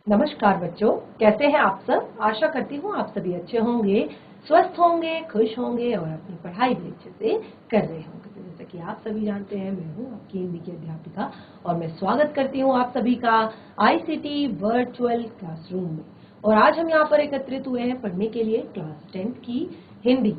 नमस्कार बच्चों, कैसे हैं आप सब। आशा करती हूँ आप सभी अच्छे होंगे, स्वस्थ होंगे, खुश होंगे और अपनी पढ़ाई भी अच्छे से कर रहे होंगे। तो जैसा कि आप सभी जानते हैं, मैं हूँ आपकी हिंदी की अध्यापिका और मैं स्वागत करती हूँ आप सभी का आईसीटी वर्चुअल क्लासरूम में। और आज हम यहाँ पर एकत्रित हुए हैं पढ़ने के लिए क्लास 10th की हिंदी।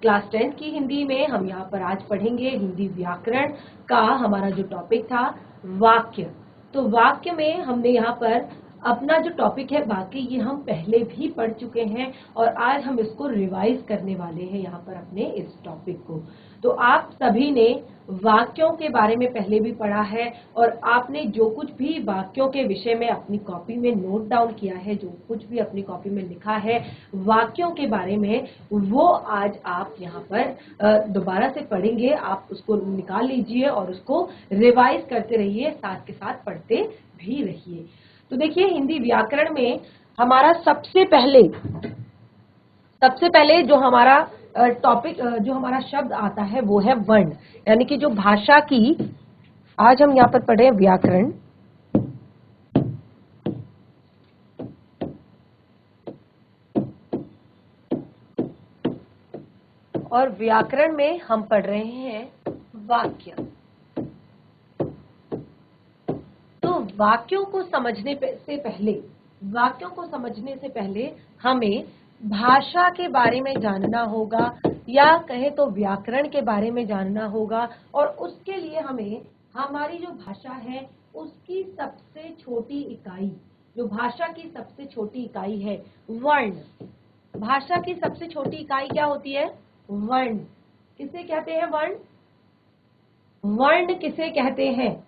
क्लास 10th की हिंदी में हम यहाँ पर आज पढ़ेंगे हिंदी व्याकरण का हमारा जो टॉपिक था वाक्य। तो वाक्य में हमने यहाँ पर अपना जो टॉपिक है, बाकी ये हम पहले भी पढ़ चुके हैं और आज हम इसको रिवाइज करने वाले हैं यहाँ पर अपने इस टॉपिक को। तो आप सभी ने वाक्यों के बारे में पहले भी पढ़ा है और आपने जो कुछ भी वाक्यों के विषय में अपनी कॉपी में नोट डाउन किया है, जो कुछ भी अपनी कॉपी में लिखा है वाक्यों के बारे में, वो आज आप यहाँ पर दोबारा से पढ़ेंगे। आप उसको निकाल लीजिए और उसको रिवाइज करते रहिए, साथ के साथ पढ़ते भी रहिए। तो देखिए, हिंदी व्याकरण में हमारा सबसे पहले जो हमारा टॉपिक, जो हमारा शब्द आता है वो है वर्ण, यानी कि जो भाषा की, आज हम यहाँ पर पढ़े व्याकरण। और व्याकरण में हम पढ़ रहे हैं वाक्य। वाक्यों को समझने से पहले हमें भाषा के बारे में जानना होगा, या कहे तो व्याकरण के बारे में जानना होगा। और उसके लिए हमें हमारी जो भाषा है उसकी सबसे छोटी इकाई, जो भाषा की सबसे छोटी इकाई है वर्ण। भाषा की सबसे छोटी इकाई क्या होती है? वर्ण। किसे कहते हैं वर्ण? वर्ण किसे कहते हैं?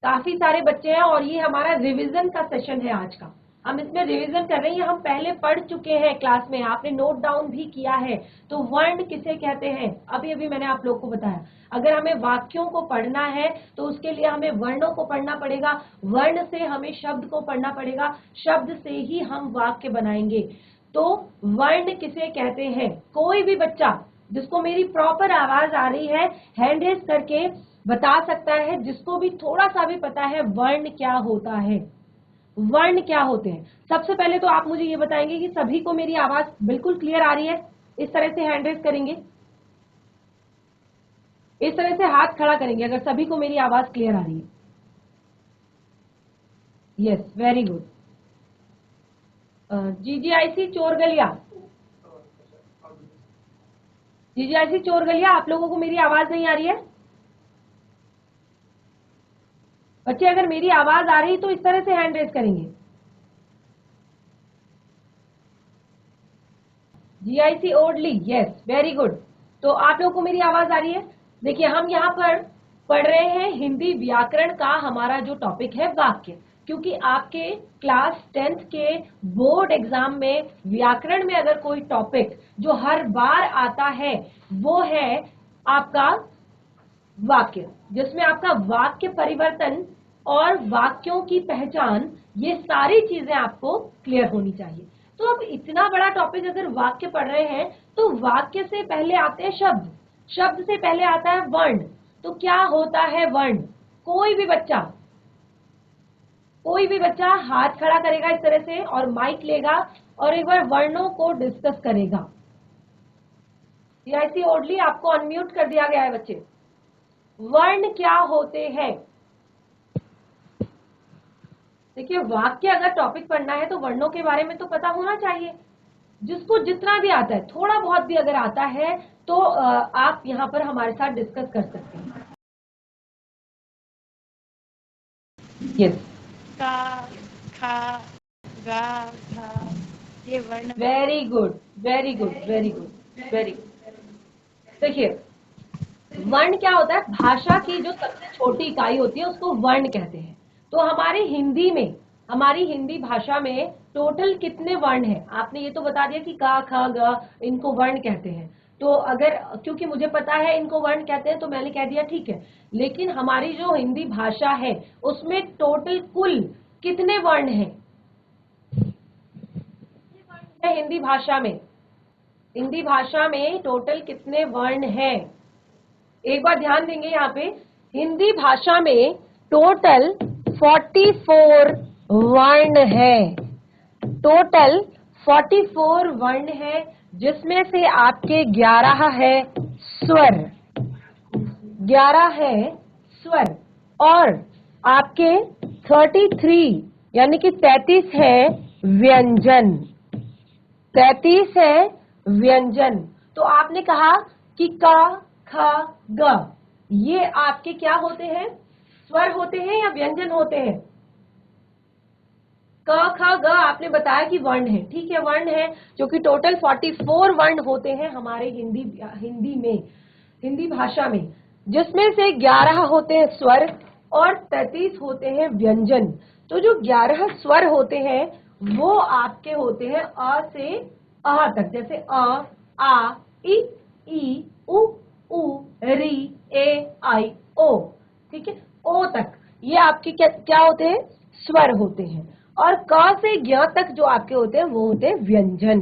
काफी सारे बच्चे हैं और ये हमारा रिवीजन का सेशन है आज का। हम इसमें रिवीजन कर रहे हैं, हम पहले पढ़ चुके हैं क्लास में, आपने नोट डाउन भी किया है। तो वर्ण किसे कहते हैं अभी अभी मैंने आप लोग को बताया। अगर हमें वाक्यों को पढ़ना है तो उसके लिए हमें वर्णों को पढ़ना पड़ेगा, वर्ण से हमें शब्द को पढ़ना पड़ेगा, शब्द से ही हम वाक्य बनाएंगे। तो वर्ण किसे कहते हैं? कोई भी बच्चा जिसको मेरी प्रॉपर आवाज आ रही है हैंड रेज करके बता सकता है, जिसको भी थोड़ा सा भी पता है वर्ण क्या होता है। वर्ण क्या होते हैं? सबसे पहले तो आप मुझे ये बताएंगे कि सभी को मेरी आवाज बिल्कुल क्लियर आ रही है? इस तरह से हैंड रेज करेंगे, इस तरह से हाथ खड़ा करेंगे अगर सभी को मेरी आवाज क्लियर आ रही है। Yes, very good. GGIC Chorgalia, GGIC Chorgalia, आप लोगों को मेरी आवाज नहीं आ रही है? बच्चे अगर मेरी आवाज आ रही तो इस तरह से हैंड रेज करेंगे। जीआईसी ओडली, यस, वेरी गुड। तो आप लोगों को मेरी आवाज आ रही है? देखिए, हम यहाँ पर पढ़ रहे हैं हिंदी व्याकरण का हमारा जो टॉपिक है वाक्य, क्योंकि आपके क्लास 10th के बोर्ड एग्जाम में व्याकरण में अगर कोई टॉपिक जो हर बार आता है वो है आपका वाक्य, जिसमें आपका वाक्य परिवर्तन और वाक्यों की पहचान, ये सारी चीजें आपको क्लियर होनी चाहिए। तो अब इतना बड़ा टॉपिक अगर वाक्य पढ़ रहे हैं तो वाक्य से पहले आते हैं शब्द, शब्द से पहले आता है वर्ण। तो क्या होता है वर्ण? कोई भी बच्चा हाथ खड़ा करेगा इस तरह से और माइक लेगा और एक बार वर्णों को डिस्कस करेगा। ऐसी ओडली, आपको अनम्यूट कर दिया गया है बच्चे। वर्ण क्या होते हैं? देखिए, वाक्य अगर टॉपिक पढ़ना है तो वर्णों के बारे में तो पता होना चाहिए। जिसको जितना भी आता है, थोड़ा बहुत भी अगर आता है तो आप यहाँ पर हमारे साथ डिस्कस कर सकते हैं। यस, का, खा, गा, घा, ये वर्ण। Very good, very good, very good, very good. देखिए, वर्ण क्या होता है? भाषा की जो सबसे छोटी इकाई होती है उसको वर्ण कहते हैं। तो हमारी हिंदी भाषा में टोटल कितने वर्ण हैं? आपने ये तो बता दिया कि का, ख, ग, इनको वर्ण कहते हैं। तो अगर, क्योंकि मुझे पता है इनको वर्ण कहते हैं तो मैंने कह दिया ठीक है। लेकिन हमारी जो हिंदी भाषा है उसमें टोटल कुल कितने वर्ण हैं? हिंदी भाषा में टोटल कितने वर्ण हैं? एक बार ध्यान देंगे यहाँ पे, हिंदी भाषा में टोटल 44 वर्ण है। टोटल 44 वर्ण है, जिसमें से आपके 11 है स्वर, 11 है स्वर, और आपके 33 यानी कि 33 है व्यंजन, 33 है व्यंजन। तो आपने कहा कि क ख ग ये आपके क्या होते हैं, स्वर होते हैं या व्यंजन होते हैं? क ख ग आपने बताया कि वर्ण है, ठीक है वर्ण है, जो कि टोटल 44 वर्ण होते हैं हमारे हिंदी भाषा में, जिसमें से 11 होते हैं स्वर और 33 होते हैं व्यंजन। तो जो 11 स्वर होते हैं वो आपके होते हैं अ से अह तक, जैसे अ, आ, ई, उ, री, ए, आई, ओ, ठीक है, ओ तक ये आपके क्या होते हैं, स्वर होते हैं। और क से ज्ञ तक जो आपके होते हैं वो होते हैं व्यंजन।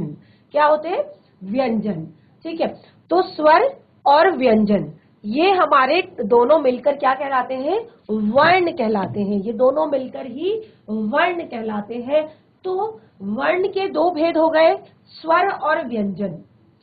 क्या होते हैं, व्यंजन, ठीक है। तो स्वर और व्यंजन ये हमारे दोनों मिलकर क्या कहलाते हैं, वर्ण कहलाते हैं। ये दोनों मिलकर ही वर्ण कहलाते हैं। तो वर्ण के दो भेद हो गए, स्वर और व्यंजन,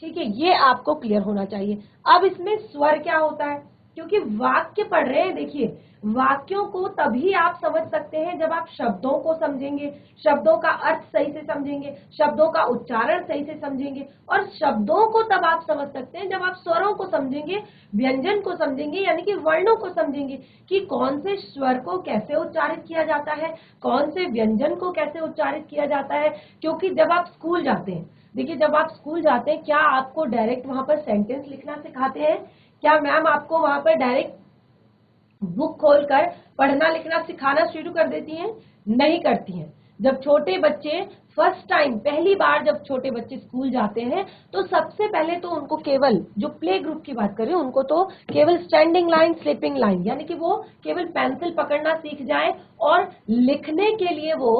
ठीक है, ये आपको क्लियर होना चाहिए। अब इसमें स्वर क्या होता है, क्योंकि वाक्य पढ़ रहे हैं, देखिए वाक्यों को तभी आप समझ सकते हैं जब आप शब्दों को समझेंगे, शब्दों का अर्थ सही से समझेंगे, शब्दों का उच्चारण सही से समझेंगे, और शब्दों को तब आप समझ सकते हैं जब आप स्वरों को समझेंगे, व्यंजन को समझेंगे, यानी कि वर्णों को समझेंगे कि कौन से स्वर को कैसे उच्चारित किया जाता है, कौन से व्यंजन को कैसे उच्चारित किया जाता है। क्योंकि जब आप स्कूल जाते हैं, देखिए जब आप स्कूल जाते हैं, क्या आपको डायरेक्ट वहां पर सेंटेंस लिखना सिखाते हैं? क्या मैम आपको वहां पर डायरेक्ट बुक खोलकर पढ़ना लिखना सिखाना शुरू कर देती हैं? नहीं करती हैं। जब छोटे बच्चे फर्स्ट टाइम, पहली बार जब छोटे बच्चे स्कूल जाते हैं, तो सबसे पहले तो उनको केवल, जो प्ले ग्रुप की बात करें, उनको तो केवल स्टैंडिंग लाइन, स्लीपिंग लाइन, यानी कि वो केवल पेंसिल पकड़ना सीख जाए और लिखने के लिए वो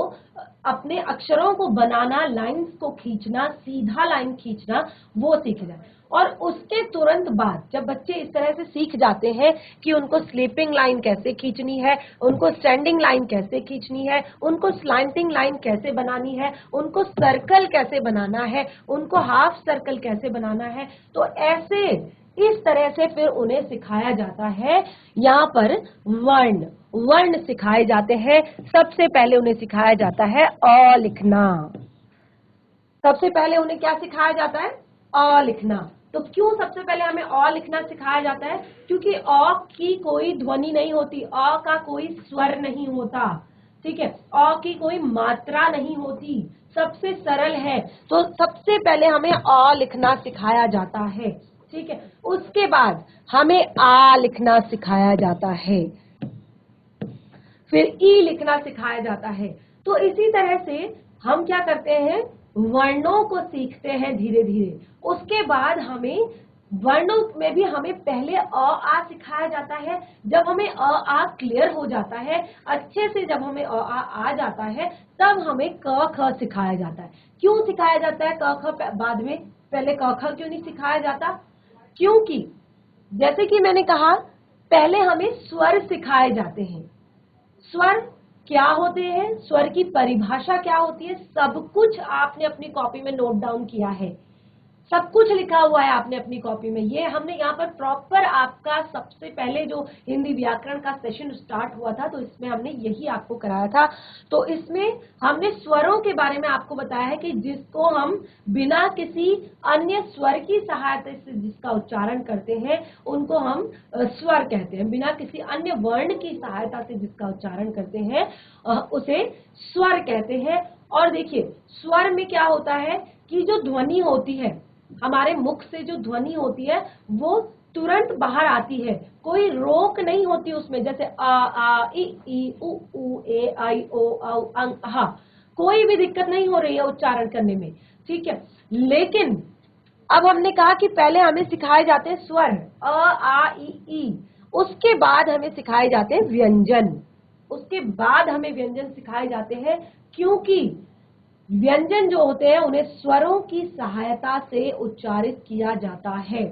अपने अक्षरों को बनाना, लाइंस को खींचना, सीधा लाइन खींचना, वो सीख जाए। और उसके तुरंत बाद जब बच्चे इस तरह से सीख जाते हैं कि उनको स्लीपिंग लाइन कैसे खींचनी है, उनको स्टैंडिंग लाइन कैसे खींचनी है, उनको स्लैंटिंग लाइन कैसे बनानी है, उनको सर्कल कैसे बनाना है, उनको हाफ सर्कल कैसे बनाना है, तो ऐसे इस तरह से फिर उन्हें सिखाया जाता है। यहाँ पर वर्ण वर्ण सिखाए जाते हैं। सबसे पहले उन्हें सिखाया जाता है अ लिखना। सबसे पहले उन्हें क्या सिखाया जाता है? अ लिखना। तो क्यों सबसे पहले हमें अ लिखना सिखाया जाता है? क्योंकि अ की कोई ध्वनि नहीं होती, अ का कोई स्वर नहीं होता, ठीक है, अ की कोई मात्रा नहीं होती, सबसे सरल है। तो सबसे पहले हमें अ लिखना सिखाया जाता है, ठीक है। उसके बाद हमें आ लिखना सिखाया जाता है, फिर ई लिखना सिखाया जाता है। तो इसी तरह से हम क्या करते हैं, वर्णों को सीखते हैं धीरे धीरे। उसके बाद हमें वर्णों में भी हमें पहले अ आ सिखाया जाता है। जब हमें अ आ क्लियर हो जाता है अच्छे से, जब हमें अ आ जाता है, तब हमें क ख सिखाया जाता है। क्यों सिखाया जाता है क ख बाद में, पहले क ख क्यों नहीं सिखाया जाता? क्योंकि जैसे कि मैंने कहा, पहले हमें स्वर सिखाए जाते हैं। स्वर क्या होते हैं, स्वर की परिभाषा क्या होती है, सब कुछ आपने अपनी कॉपी में नोट डाउन किया है, सब कुछ लिखा हुआ है आपने अपनी कॉपी में। ये हमने यहाँ पर प्रॉपर आपका सबसे पहले जो हिंदी व्याकरण का सेशन स्टार्ट हुआ था, तो इसमें हमने यही आपको कराया था। तो इसमें हमने स्वरों के बारे में आपको बताया है कि जिसको हम बिना किसी अन्य स्वर की सहायता से जिसका उच्चारण करते हैं, उनको हम स्वर कहते हैं। बिना किसी अन्य वर्ण की सहायता से जिसका उच्चारण करते हैं, उसे स्वर कहते हैं। और देखिए स्वर में क्या होता है कि जो ध्वनि होती है, हमारे मुख से जो ध्वनि होती है वो तुरंत बाहर आती है, कोई रोक नहीं होती उसमें। जैसे आ ई उ ए आई ओ औ अंग हा, कोई भी दिक्कत नहीं हो रही है उच्चारण करने में, ठीक है। लेकिन अब हमने कहा कि पहले हमें सिखाए जाते हैं स्वर अ आ ई, उसके बाद हमें सिखाए जाते हैं व्यंजन, उसके बाद हमें व्यंजन सिखाए जाते हैं। क्योंकि व्यंजन जो होते हैं उन्हें स्वरों की सहायता से उच्चारित किया जाता है।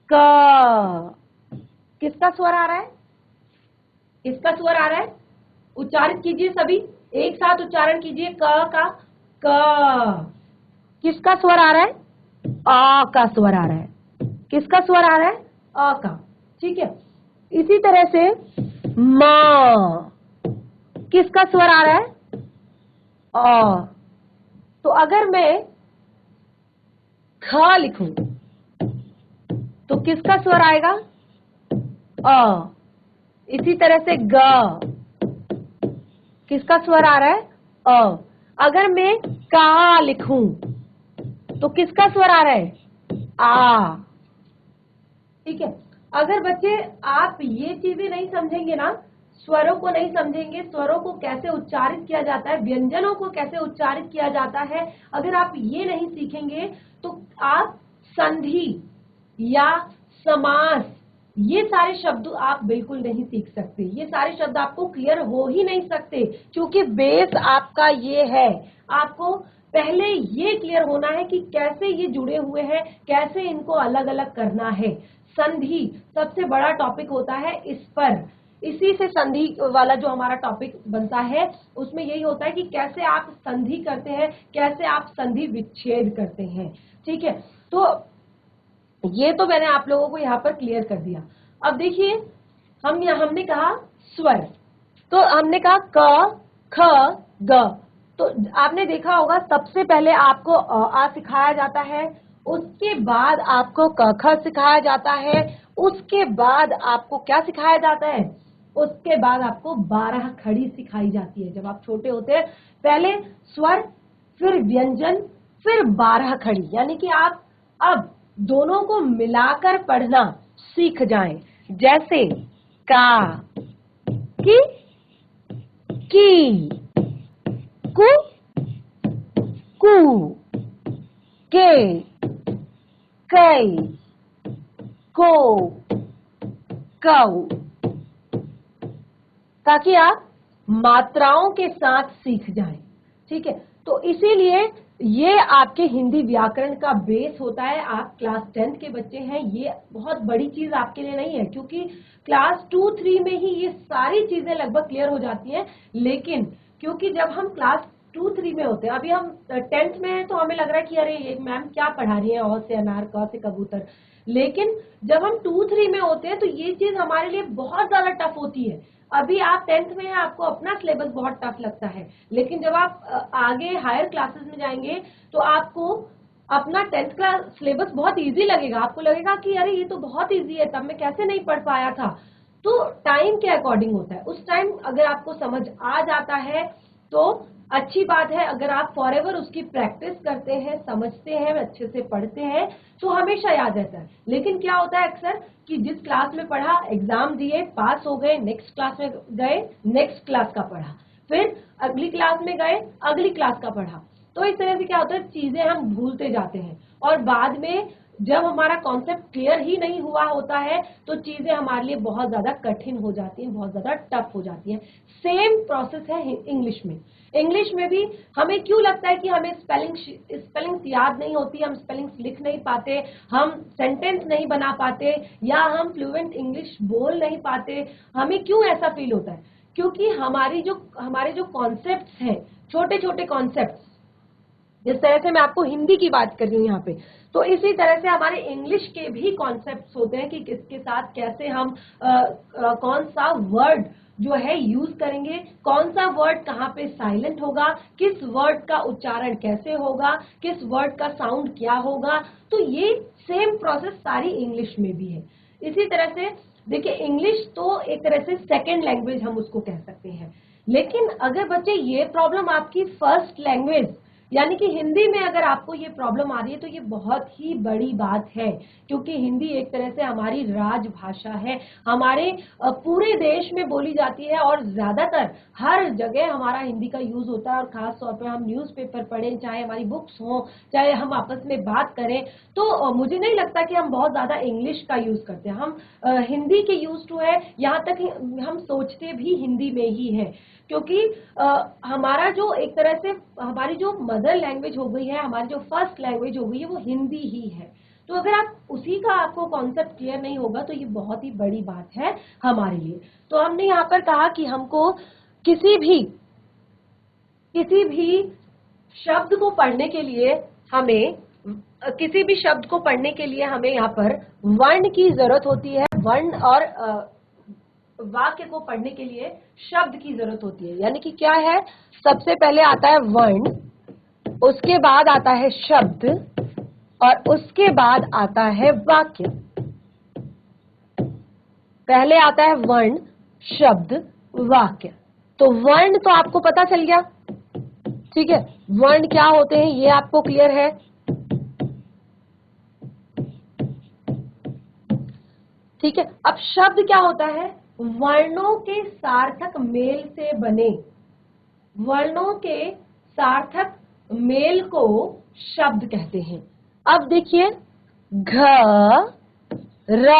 क किसका स्वर आ रहा है, किसका स्वर आ रहा है? उच्चारित कीजिए सभी, एक साथ उच्चारण कीजिए। क का क, किसका स्वर आ रहा है? आ का स्वर आ रहा है। किसका स्वर आ रहा है? अ का। ठीक है, इसी तरह से म, किसका स्वर आ रहा है? अ। तो अगर मैं ख लिखूं तो किसका स्वर आएगा? अ। इसी तरह से ग, किसका स्वर आ रहा है? अ। अगर मैं का लिखूं तो किसका स्वर आ रहा है? आ। ठीक है, अगर बच्चे आप ये चीजें नहीं समझेंगे ना, स्वरों को नहीं समझेंगे, स्वरों को कैसे उच्चारित किया जाता है, व्यंजनों को कैसे उच्चारित किया जाता है, अगर आप ये नहीं सीखेंगे तो आप संधि या समास, ये सारे शब्द आप बिल्कुल नहीं सीख सकते। ये सारे शब्द आपको क्लियर हो ही नहीं सकते, क्योंकि बेस आपका ये है। आपको पहले ये क्लियर होना है कि कैसे ये जुड़े हुए हैं, कैसे इनको अलग अलग करना है। संधि सबसे बड़ा टॉपिक होता है इस पर, इसी से संधि वाला जो हमारा टॉपिक बनता है उसमें यही होता है कि कैसे आप संधि करते हैं, कैसे आप संधि विच्छेद करते हैं। ठीक है, तो ये तो मैंने आप लोगों को यहाँ पर क्लियर कर दिया। अब देखिए, हमने कहा स्वर, तो हमने कहा क ख ग, तो आपने देखा होगा सबसे पहले आपको आ सिखाया जाता है, उसके बाद आपको क ख सिखाया जाता है, उसके बाद आपको क्या सिखाया जाता है? उसके बाद आपको 12 खड़ी सिखाई जाती है। जब आप छोटे होते हैं पहले स्वर, फिर व्यंजन, फिर 12 खड़ी, यानी कि आप अब दोनों को मिलाकर पढ़ना सीख जाएं। जैसे का, की, कु, के, कई, को, कौ, ताकि आप मात्राओं के साथ सीख जाएं। ठीक है, तो इसीलिए ये आपके हिंदी व्याकरण का बेस होता है। आप क्लास 10th के बच्चे हैं, ये बहुत बड़ी चीज आपके लिए नहीं है, क्योंकि क्लास 2-3 में ही ये सारी चीजें लगभग क्लियर हो जाती हैं। लेकिन क्योंकि जब हम क्लास 2-3 में होते हैं, अभी हम 10th में हैं, तो हमें लग रहा है कि अरे ये मैम क्या पढ़ा रही है, अ से अनार, क से कबूतर। लेकिन जब हम 2-3 में होते हैं तो ये चीज हमारे लिए बहुत ज्यादा टफ होती है। अभी आप 10th में हैं, आपको अपना सिलेबस बहुत टफ लगता है, लेकिन जब आप आगे हायर क्लासेस में जाएंगे तो आपको अपना 10th क्लास सिलेबस बहुत इजी लगेगा। आपको लगेगा कि अरे ये तो बहुत इजी है, तब मैं कैसे नहीं पढ़ पाया था। तो टाइम के अकॉर्डिंग होता है, उस टाइम अगर आपको समझ आ जाता है तो अच्छी बात है। अगर आप फॉरएवर उसकी प्रैक्टिस करते हैं, समझते हैं, अच्छे से पढ़ते हैं, तो हमेशा याद रहता है। लेकिन क्या होता है अक्सर कि जिस क्लास में पढ़ा, एग्जाम दिए, पास हो गए, नेक्स्ट क्लास में गए, नेक्स्ट क्लास का पढ़ा, फिर अगली क्लास में गए, अगली क्लास का पढ़ा। तो इस तरह से क्या होता है, चीजें हम भूलते जाते हैं, और बाद में जब हमारा कॉन्सेप्ट क्लियर ही नहीं हुआ होता है तो चीजें हमारे लिए बहुत ज्यादा कठिन हो जाती हैं, बहुत ज्यादा टफ हो जाती हैं। सेम प्रोसेस है इंग्लिश में। इंग्लिश में भी हमें क्यों लगता है कि हमें स्पेलिंग्स याद नहीं होती, हम स्पेलिंग्स लिख नहीं पाते, हम सेंटेंस नहीं बना पाते, या हम फ्लुएंट इंग्लिश बोल नहीं पाते। हमें क्यों ऐसा फील होता है? क्योंकि हमारे जो कॉन्सेप्ट्स हैं, छोटे छोटे कॉन्सेप्ट्स, जिस तरह से मैं आपको हिंदी की बात कर रही हूँ यहाँ पे, तो इसी तरह से हमारे इंग्लिश के भी कॉन्सेप्ट्स होते हैं कि किसके साथ कैसे हम कौन सा वर्ड जो है यूज करेंगे, कौन सा वर्ड कहाँ पे साइलेंट होगा, किस वर्ड का उच्चारण कैसे होगा, किस वर्ड का साउंड क्या होगा। तो ये सेम प्रोसेस सारी इंग्लिश में भी है। इसी तरह से देखिए, इंग्लिश तो एक तरह से सेकेंड लैंग्वेज हम उसको कह सकते हैं। लेकिन अगर बच्चे ये प्रॉब्लम आपकी फर्स्ट लैंग्वेज यानी कि हिंदी में अगर आपको ये प्रॉब्लम आ रही है तो ये बहुत ही बड़ी बात है, क्योंकि हिंदी एक तरह से हमारी राजभाषा है, हमारे पूरे देश में बोली जाती है, और ज्यादातर हर जगह हमारा हिंदी का यूज होता है। और खास तौर पर हम न्यूज़पेपर पढ़ें, चाहे हमारी बुक्स हो, चाहे हम आपस में बात करें, तो मुझे नहीं लगता कि हम बहुत ज्यादा इंग्लिश का यूज करते हैं। हम हिंदी के यूज टू है, यहाँ तक हम सोचते भी हिंदी में ही है, क्योंकि हमारा जो एक तरह से हमारी जो मदर लैंग्वेज हो गई है, हमारी जो फर्स्ट लैंग्वेज हो गई है, वो हिंदी ही है। तो अगर आप उसी का आपको कॉन्सेप्ट क्लियर नहीं होगा तो ये बहुत ही बड़ी बात है हमारे लिए। तो हमने यहाँ पर कहा कि हमको किसी भी शब्द को पढ़ने के लिए हमें यहाँ पर वर्ण की जरूरत होती है। वर्ण और वाक्य को पढ़ने के लिए शब्द की जरूरत होती है। यानी कि क्या है, सबसे पहले आता है वर्ण, उसके बाद आता है शब्द और उसके बाद आता है वाक्य। पहले आता है वर्ण, शब्द, वाक्य। तो वर्ण तो आपको पता चल गया, ठीक है, वर्ण क्या होते हैं ये आपको क्लियर है। ठीक है, अब शब्द क्या होता है, वर्णों के सार्थक मेल से बने, वर्णों के सार्थक मेल को शब्द कहते हैं। अब देखिए, घ र,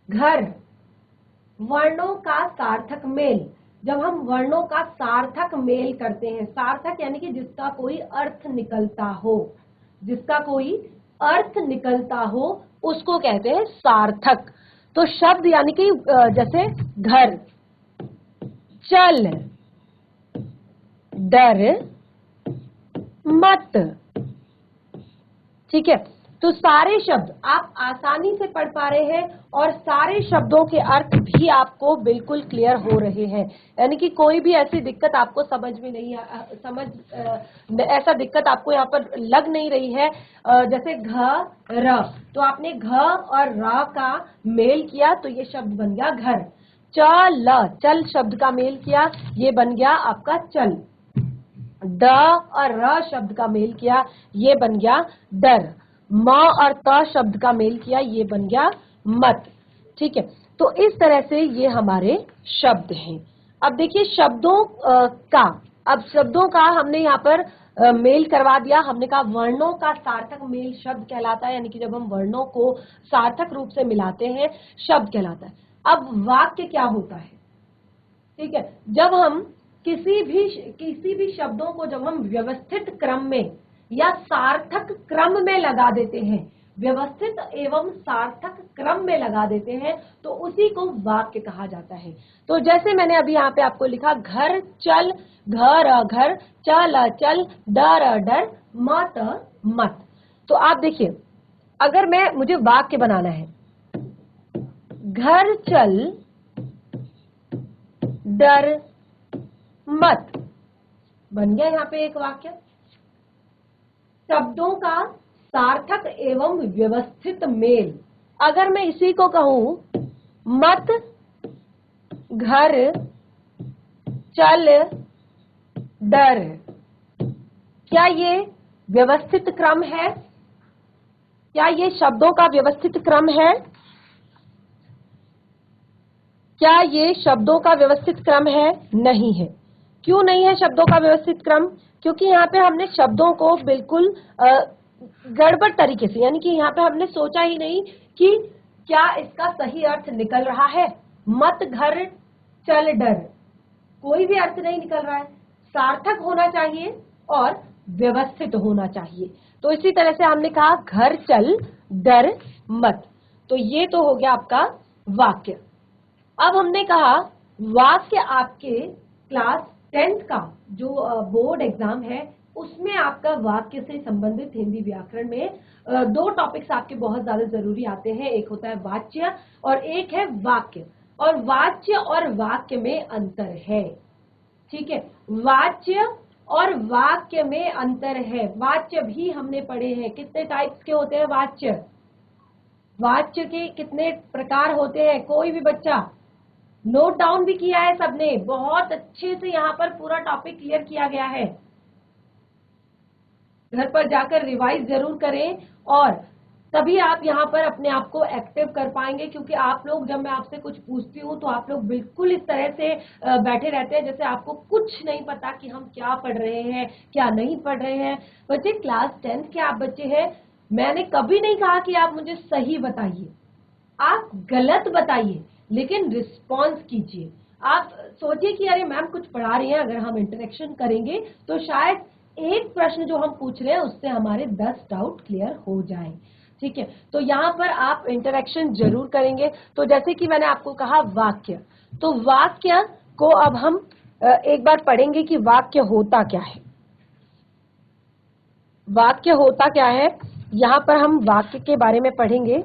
घर, वर्णों का सार्थक मेल। जब हम वर्णों का सार्थक मेल करते हैं, सार्थक यानी कि जिसका कोई अर्थ निकलता हो, जिसका कोई अर्थ निकलता हो उसको कहते हैं सार्थक। तो शब्द यानी कि जैसे घर, चल, डर, मत, ठीक है। तो सारे शब्द आप आसानी से पढ़ पा रहे हैं और सारे शब्दों के अर्थ भी आपको बिल्कुल क्लियर हो रहे हैं। यानी कि कोई भी ऐसी दिक्कत आपको समझ में नहीं ऐसा दिक्कत आपको यहाँ पर लग नहीं रही है। जैसे घ र, तो आपने घ और र का मेल किया तो ये शब्द बन गया घर। चल, चल शब्द का मेल किया, ये बन गया आपका चल। ड और र शब्द का मेल किया, ये बन गया डर। म और त शब्द का मेल किया, ये बन गया मत। ठीक है, तो इस तरह से ये हमारे शब्द हैं। अब देखिए शब्दों अब शब्दों का हमने यहाँ पर मेल करवा दिया। हमने कहा वर्णों का सार्थक मेल शब्द कहलाता है, यानी कि जब हम वर्णों को सार्थक रूप से मिलाते हैं शब्द कहलाता है। अब वाक्य क्या होता है, ठीक है, जब हम किसी भी शब्दों को जब हम व्यवस्थित क्रम में या सार्थक क्रम में लगा देते हैं, व्यवस्थित एवं सार्थक क्रम में लगा देते हैं, तो उसी को वाक्य कहा जाता है। तो जैसे मैंने अभी यहाँ पे आपको लिखा, घर चल, घर घर, चल चल, डर डर, मत मत। तो आप देखिए, अगर मुझे वाक्य बनाना है, घर चल, डर मत, बन गया यहाँ पे एक वाक्य। शब्दों का सार्थक एवं व्यवस्थित मेल, अगर मैं इसी को कहूं, मत, घर, चल, डर, क्या ये व्यवस्थित क्रम है? क्या ये शब्दों का व्यवस्थित क्रम है? क्या ये शब्दों का व्यवस्थित क्रम है? नहीं है। क्यों नहीं है शब्दों का व्यवस्थित क्रम? क्योंकि यहाँ पे हमने शब्दों को बिल्कुल गड़बड़ तरीके से, यानी कि यहाँ पे हमने सोचा ही नहीं कि क्या इसका सही अर्थ निकल रहा है। मत, घर, चल, डर, कोई भी अर्थ नहीं निकल रहा है। सार्थक होना चाहिए और व्यवस्थित होना चाहिए। तो इसी तरह से हमने कहा घर चल, डर मत। तो ये तो हो गया आपका वाक्य। अब हमने कहा वाक्य आपके क्लास 10th का जो बोर्ड एग्जाम है उसमें आपका वाक्य से संबंधित हिंदी व्याकरण में 2 टॉपिक्स आपके बहुत ज्यादा जरूरी आते हैं। एक होता है वाच्य और एक है वाक्य। और वाच्य और वाक्य में अंतर है, ठीक है, वाच्य और वाक्य में अंतर है। वाच्य भी हमने पढ़े हैं, कितने टाइप्स के होते हैं वाच्य, वाच्य के कितने प्रकार होते हैं, कोई भी बच्चा नोट डाउन भी किया है सबने, बहुत अच्छे से यहाँ पर पूरा टॉपिक क्लियर किया गया है। घर पर जाकर रिवाइज जरूर करें और तभी आप यहाँ पर अपने आप को एक्टिव कर पाएंगे। क्योंकि आप लोग, जब मैं आपसे कुछ पूछती हूँ तो आप लोग बिल्कुल इस तरह से बैठे रहते हैं जैसे आपको कुछ नहीं पता कि हम क्या पढ़ रहे हैं, क्या नहीं पढ़ रहे हैं। बच्चे क्लास 10th के आप बच्चे हैं, मैंने कभी नहीं कहा कि आप मुझे सही बताइए, आप गलत बताइए, लेकिन रिस्पॉन्स कीजिए। आप सोचिए कि अरे मैम कुछ पढ़ा रही हैं, अगर हम इंटरेक्शन करेंगे तो शायद एक प्रश्न जो हम पूछ रहे हैं उससे हमारे 10 डाउट क्लियर हो जाए, ठीक है। तो यहाँ पर आप इंटरेक्शन जरूर करेंगे। तो जैसे कि मैंने आपको कहा वाक्य, तो वाक्य को अब हम एक बार पढ़ेंगे कि वाक्य होता क्या है। वाक्य होता क्या है, यहां पर हम वाक्य के बारे में पढ़ेंगे।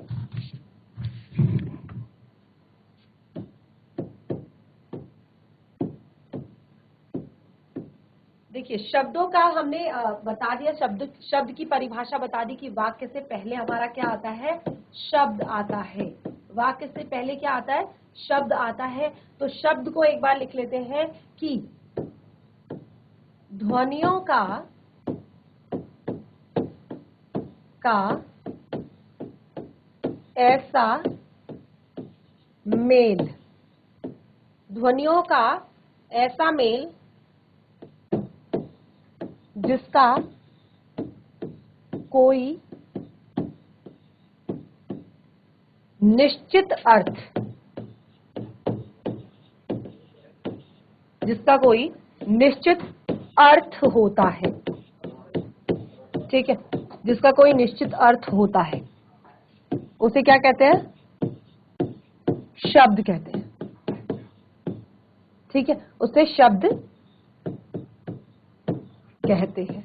देखिए, शब्दों का हमने बता दिया, शब्द की परिभाषा बता दी कि वाक्य से पहले हमारा क्या आता है, शब्द आता है। वाक्य से पहले क्या आता है, शब्द आता है। तो शब्द को एक बार लिख लेते हैं कि ध्वनियों का ऐसा मेल, ध्वनियों का ऐसा मेल जिसका कोई निश्चित अर्थ, जिसका कोई निश्चित अर्थ होता है। ठीक है, जिसका कोई निश्चित अर्थ होता है उसे क्या कहते हैं, शब्द कहते हैं। ठीक है, उसे शब्द कहते हैं।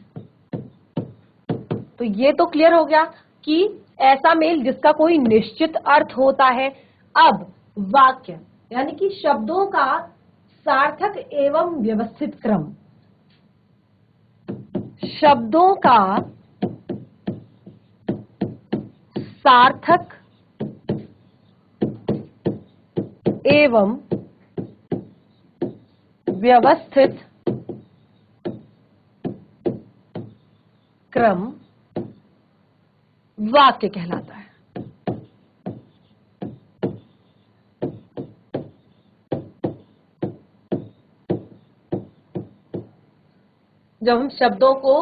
तो ये तो क्लियर हो गया कि ऐसा मेल जिसका कोई निश्चित अर्थ होता है। अब वाक्य यानी कि शब्दों का सार्थक एवं व्यवस्थित क्रम, शब्दों का सार्थक एवं व्यवस्थित क्रम वाक्य कहलाता है। जब हम शब्दों को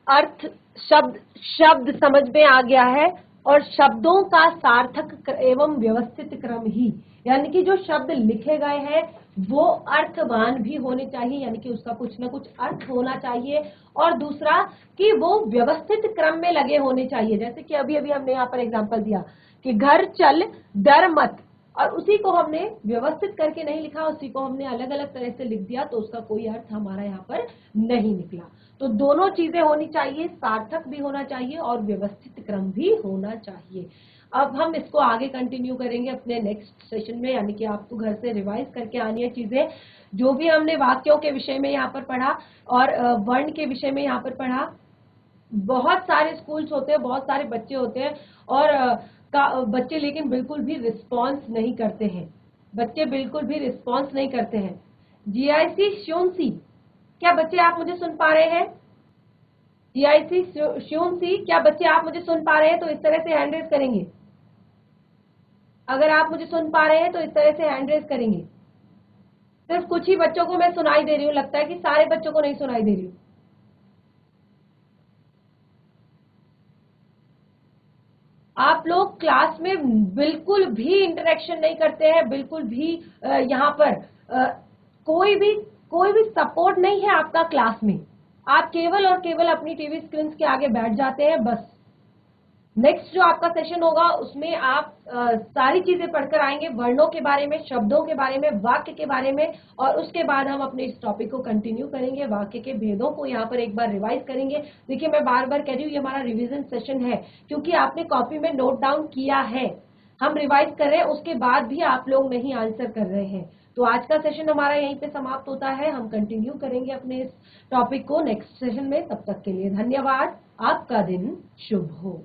अर्थ, शब्द समझ में आ गया है और शब्दों का सार्थक एवं व्यवस्थित क्रम ही, यानी कि जो शब्द लिखे गए हैं वो अर्थवान भी होने चाहिए, यानी कि उसका कुछ ना कुछ अर्थ होना चाहिए, और दूसरा कि वो व्यवस्थित क्रम में लगे होने चाहिए। जैसे कि अभी अभी हमने यहाँ पर एग्जांपल दिया कि घर चल डर मत, और उसी को हमने व्यवस्थित करके नहीं लिखा, उसी को हमने अलग अलग तरह से लिख दिया, तो उसका कोई अर्थ हमारा यहाँ पर नहीं निकला। तो दोनों चीजें होनी चाहिए, सार्थक भी होना चाहिए और व्यवस्थित क्रम भी होना चाहिए। अब हम इसको आगे कंटिन्यू करेंगे अपने नेक्स्ट सेशन में, यानी कि आपको घर से रिवाइज करके आनी है चीजें। जो भी हमने वाक्यों के विषय में यहाँ पर पढ़ा और वर्ण के विषय में यहाँ पर पढ़ा। बहुत सारे स्कूल्स होते हैं, बहुत सारे बच्चे होते हैं और बच्चे लेकिन बिल्कुल भी रिस्पॉन्स नहीं करते हैं, बच्चे बिल्कुल भी रिस्पॉन्स नहीं करते हैं। जीआईसी श्योनसी, क्या बच्चे आप मुझे सुन पा रहे हैं? जीआईसी श्योनसी, क्या बच्चे आप मुझे सुन पा रहे हैं? तो इस तरह से हैंड रेज करेंगे। अगर आप मुझे सुन पा रहे हैं तो इस तरह से हैंड रेज करेंगे। सिर्फ कुछ ही बच्चों को मैं सुनाई दे रही हूँ, लगता है कि सारे बच्चों को नहीं सुनाई दे रही हूँ। आप लोग क्लास में बिल्कुल भी इंटरेक्शन नहीं करते हैं, बिल्कुल भी यहाँ पर कोई भी सपोर्ट नहीं है आपका क्लास में। आप केवल और केवल अपनी टीवी स्क्रीन के आगे बैठ जाते हैं बस। नेक्स्ट जो आपका सेशन होगा उसमें आप सारी चीजें पढ़कर आएंगे, वर्णों के बारे में, शब्दों के बारे में, वाक्य के बारे में, और उसके बाद हम अपने इस टॉपिक को कंटिन्यू करेंगे। वाक्य के भेदों को यहाँ पर एक बार रिवाइज करेंगे। देखिए, मैं बार बार कह रही हूँ ये हमारा रिवीजन सेशन है, क्योंकि आपने कॉपी में नोट डाउन किया है, हम रिवाइज कर रहे हैं, उसके बाद भी आप लोग नहीं आंसर कर रहे हैं। तो आज का सेशन हमारा यहीं पे समाप्त होता है। हम कंटिन्यू करेंगे अपने इस टॉपिक को नेक्स्ट सेशन में। तब तक के लिए धन्यवाद। आपका दिन शुभ हो।